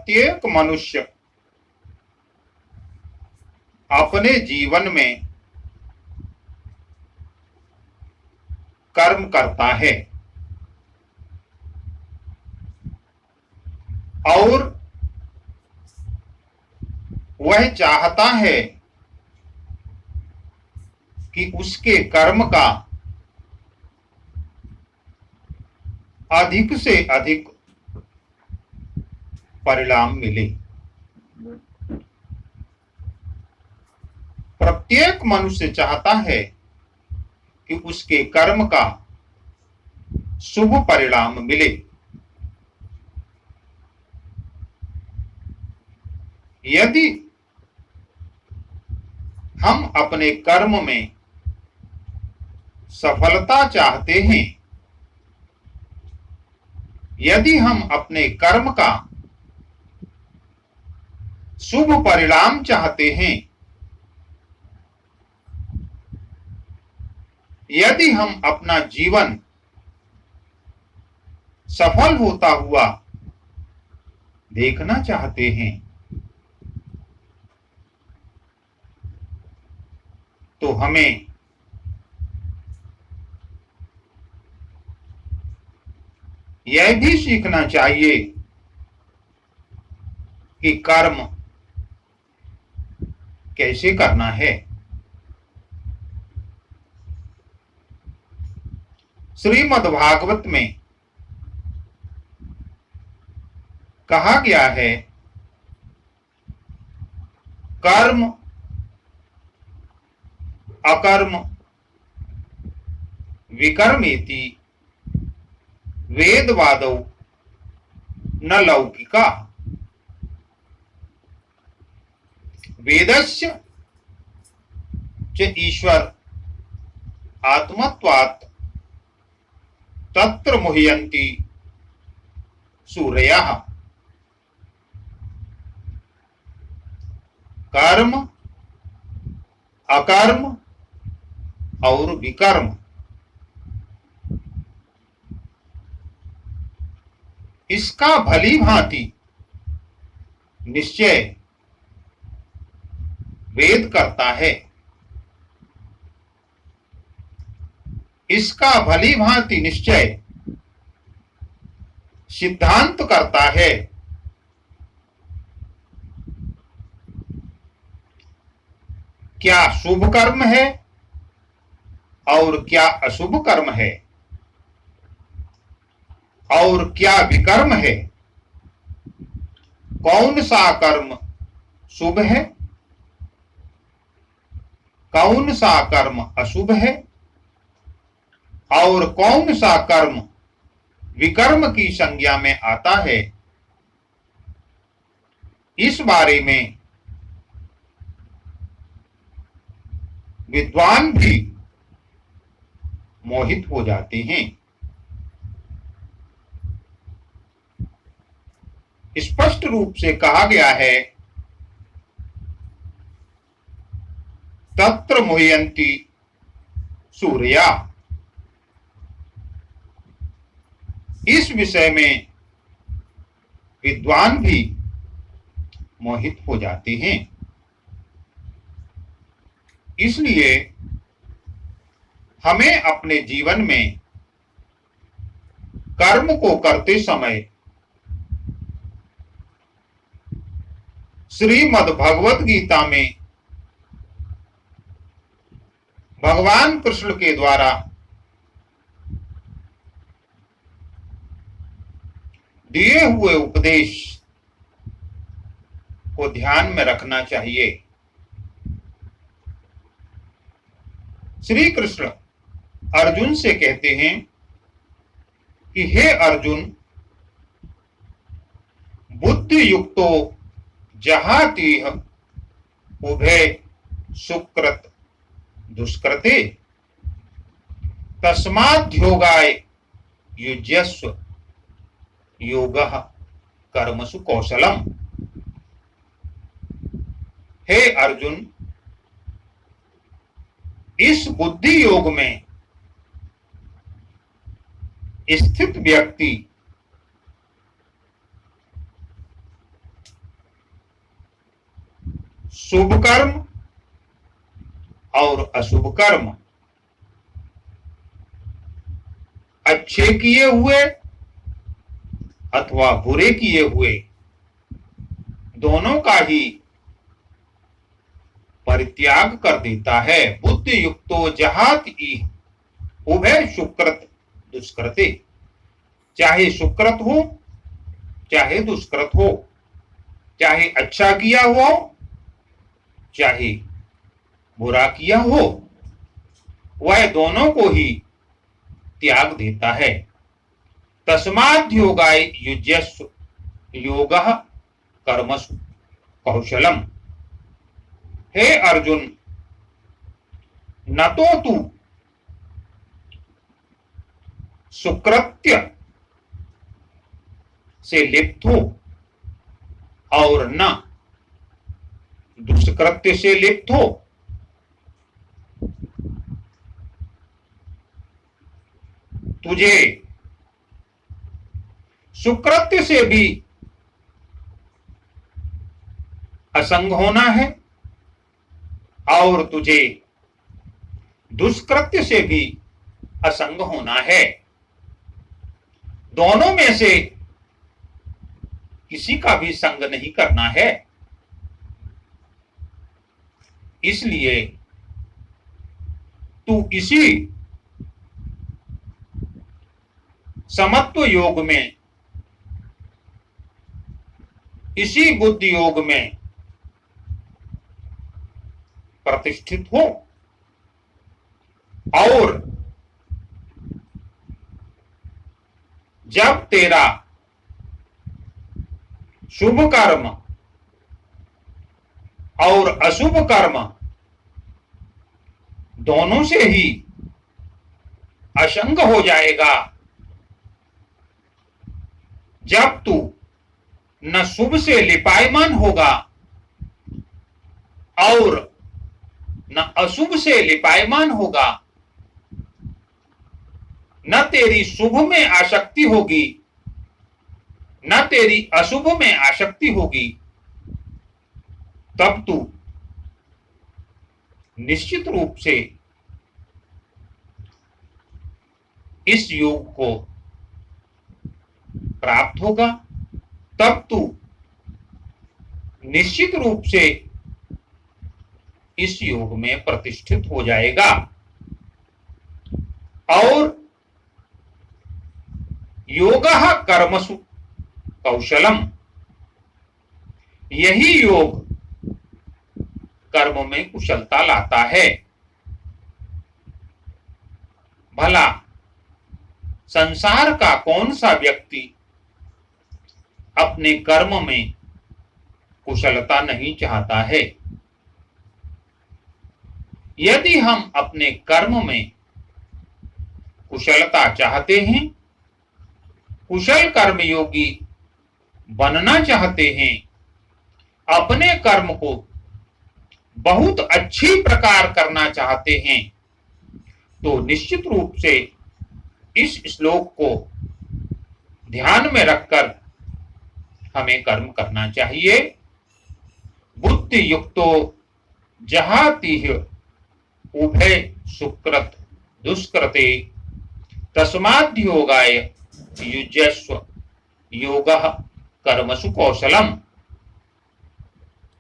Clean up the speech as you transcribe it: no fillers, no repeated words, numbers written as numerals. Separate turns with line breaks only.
प्रत्येक मनुष्य अपने जीवन में कर्म करता है और वह चाहता है कि उसके कर्म का अधिक से अधिक परिणाम मिले। प्रत्येक मनुष्य चाहता है कि उसके कर्म का शुभ परिणाम मिले। यदि हम अपने कर्म में सफलता चाहते हैं, यदि हम अपने कर्म का शुभ परिणाम चाहते हैं, यदि हम अपना जीवन सफल होता हुआ देखना चाहते हैं, तो हमें यह भी सीखना चाहिए कि कर्म कैसे करना है। श्रीमद् भागवत में कहा गया है, कर्म अकर्म विकर्मेति वेदवादौ न लौकिका। वेदस्य च ईश्वर आत्मत्वात् तत्र मुह्यन्ति सूरयः। कर्म अकर्म और विकर्म, इसका भली भांति निश्चय वेद करता है, इसका भली भांति निश्चय सिद्धांत करता है। क्या शुभ कर्म है और क्या अशुभ कर्म है, और क्या विकर्म है, कौन सा कर्म शुभ है, कौन सा कर्म अशुभ है, और कौन सा कर्म विकर्म की संज्ञा में आता है, इस बारे में विद्वान भी मोहित हो जाते हैं। स्पष्ट रूप से कहा गया है, तत्र मुह्यन्ति सूर्या। इस विषय में विद्वान भी मोहित हो जाते हैं। इसलिए हमें अपने जीवन में कर्म को करते समय श्रीमद् भगवत गीता में भगवान कृष्ण के द्वारा दिए हुए उपदेश को ध्यान में रखना चाहिए। श्री कृष्ण अर्जुन से कहते हैं कि हे अर्जुन, बुद्धि युक्तो जहातीह उभय सुकृत दुष्कृते तस्माद्योगाय युज्यस्व योगः कर्मसु कौशलम। हे अर्जुन, इस बुद्धि योग में स्थित व्यक्ति कर्म और अशुभ कर्म, अच्छे किए हुए अथवा बुरे किए हुए, दोनों का ही परित्याग कर देता है। बुद्धि युक्तो जहात उभय सुकृत दुष्कृते, चाहे सुकृत हो चाहे दुष्कृत हो, चाहे अच्छा किया हो चाहे बुरा किया हो, वह दोनों को ही त्याग देता है। तस्माद् योगाय युज्यस्व योगः कर्मसु कौशलम। हे अर्जुन, न तो तू सुकृत्य से लिप्त हो और न दुष्कृत्य से लिप्त हो। तुझे सुकृत्य से भी असंग होना है और तुझे दुष्कृत्य से भी असंग होना है। दोनों में से किसी का भी संग नहीं करना है। इसलिए तू इसी समत्व योग में, इसी बुद्धि योग में प्रतिष्ठित हो और जब तेरा शुभ कर्म और अशुभ कर्म दोनों से ही असंग हो जाएगा, जब तू न शुभ से लिपायमान होगा और न अशुभ से लिपायमान होगा, न तेरी शुभ में आसक्ति होगी न तेरी अशुभ में आसक्ति होगी, तब तू निश्चित रूप से इस योग को प्राप्त होगा। तब तू निश्चित रूप से इस योग में प्रतिष्ठित हो जाएगा और योगः कर्मसु कौशलम, यही योग कर्म में कुशलता लाता है। भला संसार का कौन सा व्यक्ति अपने कर्म में कुशलता नहीं चाहता है? यदि हम अपने कर्म में कुशलता चाहते हैं, कुशल कर्मयोगी बनना चाहते हैं, अपने कर्म को बहुत अच्छी प्रकार करना चाहते हैं, तो निश्चित रूप से इस श्लोक को ध्यान में रखकर हमें कर्म करना चाहिए। बुद्धि युक्तो जहाति उभय सुकृत दुष्कृते तस्माद् योगाय युज्यस्व योगः कर्मसु कौशलम।